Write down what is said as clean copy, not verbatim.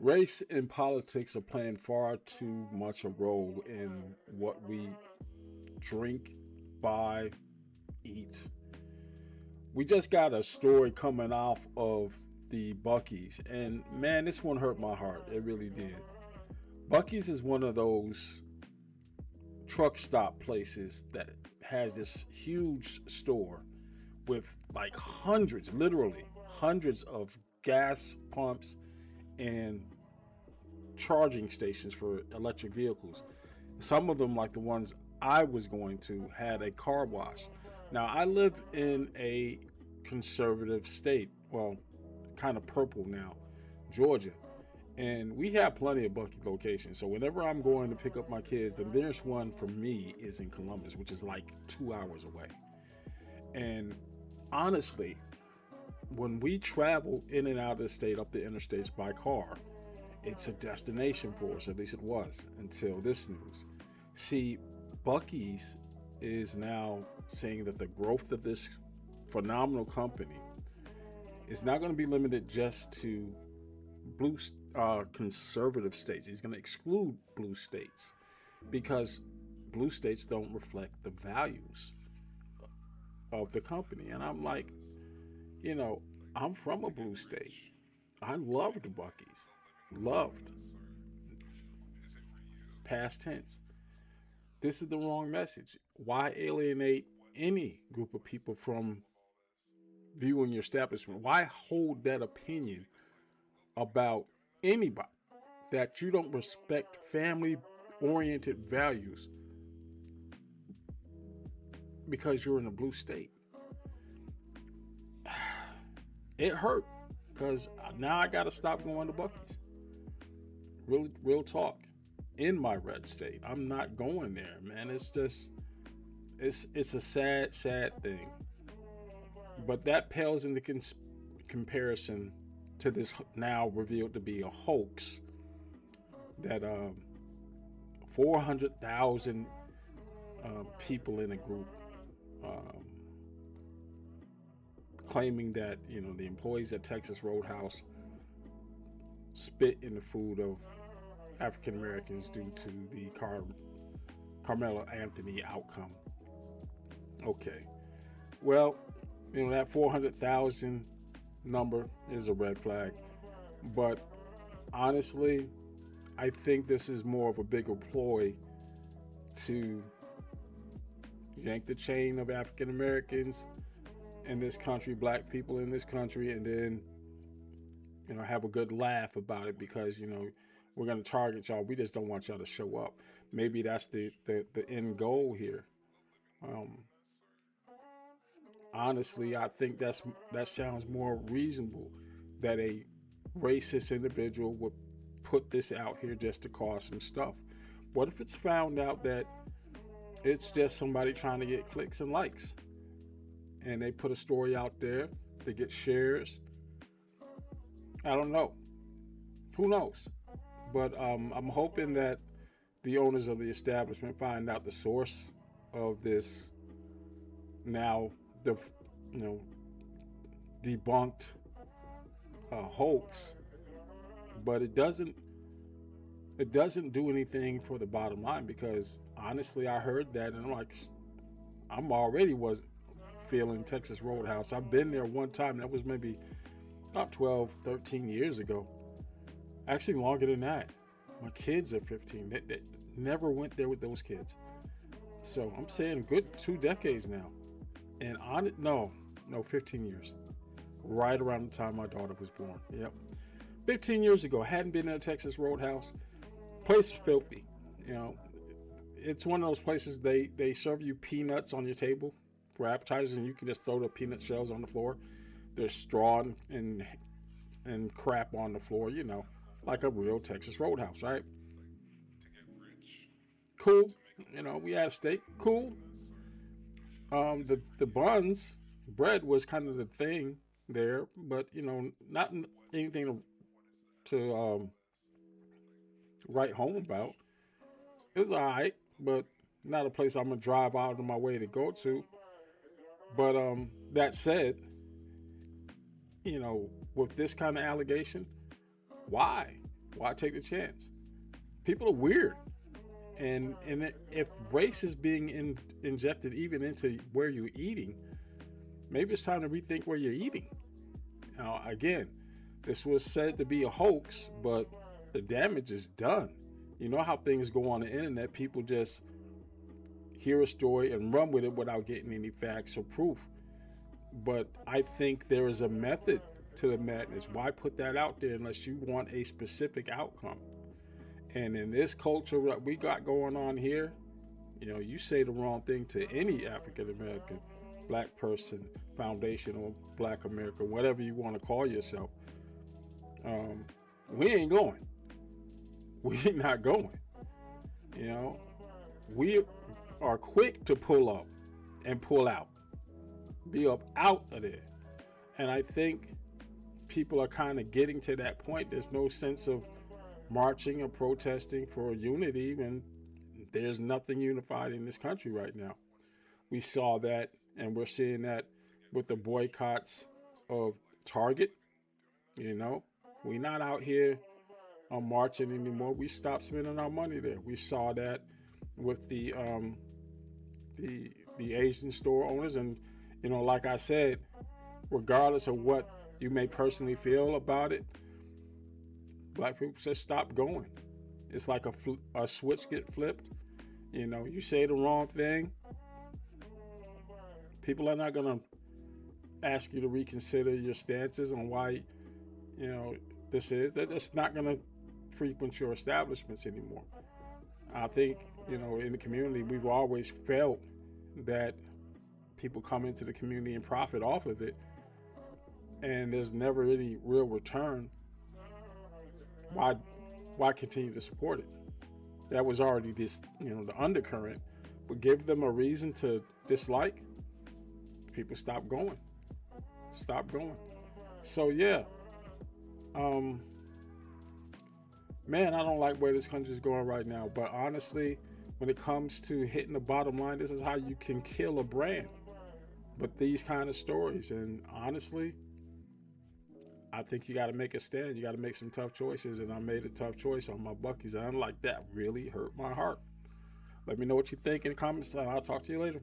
Race and politics are playing far too much a role in what we drink, buy, eat. We just got a story coming off of the Buc-ee's, and man, this one hurt my heart. It really did. Buc-ee's is one of those truck stop places that has this huge store with like hundreds, literally hundreds of gas pumps and charging stations for electric vehicles. Some of them, like the ones I was going to, had a car wash. Now, I live in a conservative state, well, kind of purple now, Georgia. And we have plenty of Buc-ee locations. So whenever I'm going to pick up my kids, the nearest one for me is in Columbus, which is like 2 hours away. And honestly, when we travel in and out of the state up the interstates by car, it's a destination for us. At least it was until this news. See, Buc-ee's is now saying that the growth of this phenomenal company is not going to be limited just to blue conservative states. He's going to exclude blue states because blue states don't reflect the values of the company. And I'm like, I'm from a blue state. I loved the Buc-ee's. Loved. Past tense. This is the wrong message. Why alienate any group of people from viewing your establishment? Why hold that opinion about anybody that you don't respect family-oriented values because you're in a blue state? It hurt because now I got to stop going to Buc-ee's. Real talk. In my red state, I'm not going there, man. It's just, it's a sad thing. But that pales into comparison to this now revealed to be a hoax that 400,000 people in a group claiming that the employees at Texas Roadhouse spit in the food of African Americans due to the Carmelo Anthony outcome. Okay, well, that 400,000 number is a red flag, but honestly, I think this is more of a bigger ploy to yank the chain of African Americans in this country, black people in this country, and then have a good laugh about it because we're going to target y'all. We just don't want y'all to show up. Maybe that's the end goal here. Honestly, I think that sounds more reasonable that a racist individual would put this out here just to cause some stuff. What if it's found out that it's just somebody trying to get clicks and likes, and they put a story out there to get shares? I don't know. Who knows? But I'm hoping that the owners of the establishment find out the source of this now debunked hoax. But it doesn't do anything for the bottom line, because honestly, I heard that and I'm already was feeling Texas Roadhouse. I've been there one time. That was maybe about 12, 13 years ago. Actually, longer than that. My kids are 15. They never went there with those kids. So I'm saying good 2 decades now. And no, 15 years. Right around the time my daughter was born. Yep. 15 years ago, I hadn't been in a Texas Roadhouse. Place filthy. It's one of those places they serve you peanuts on your table for appetizers, and you can just throw the peanut shells on the floor. There's straw and crap on the floor, like a real Texas Roadhouse, right? Cool. We had a steak. Cool. The buns, bread was kind of the thing there, but not anything to write home about. It was all right, but not a place I'm gonna drive out of my way to go to. But that said, with this kind of allegation, why? Why take the chance? People are weird. And if race is being injected even into where you're eating, maybe it's time to rethink where you're eating. Now, again, this was said to be a hoax, but the damage is done. You know how things go on the internet. People just hear a story and run with it without getting any facts or proof. But I think there is a method to the madness. Why put that out there unless you want a specific outcome? And in this culture that we got going on here, you say the wrong thing to any African American, black person, foundational black America, whatever you want to call yourself, we ain't going. We're not going. We are quick to pull up and pull out, be up out of there. And I think people are kind of getting to that point. There's no sense of marching or protesting for unity when there's nothing unified in this country right now. We saw that, and we're seeing that with the boycotts of Target. We're not out here marching anymore. We stopped spending our money there. We saw that with the Asian store owners, and like I said, regardless of what you may personally feel about it, black people just stop going. It's like a switch get flipped. You say the wrong thing, people are not gonna ask you to reconsider your stances on why this is. They're just not gonna frequent your establishments anymore. I think in the community we've always felt that people come into the community and profit off of it, and there's never any real return. Why continue to support it? That was already the undercurrent. But give them a reason to dislike, people stop going. So yeah, man, I don't like where this country is going right now. But honestly, when it comes to hitting the bottom line, this is how you can kill a brand. But these kind of stories, and honestly, I think you got to make a stand. You got to make some tough choices, and I made a tough choice on my Buc-ee's. And I'm like, that really hurt my heart. Let me know what you think in the comments, and I'll talk to you later.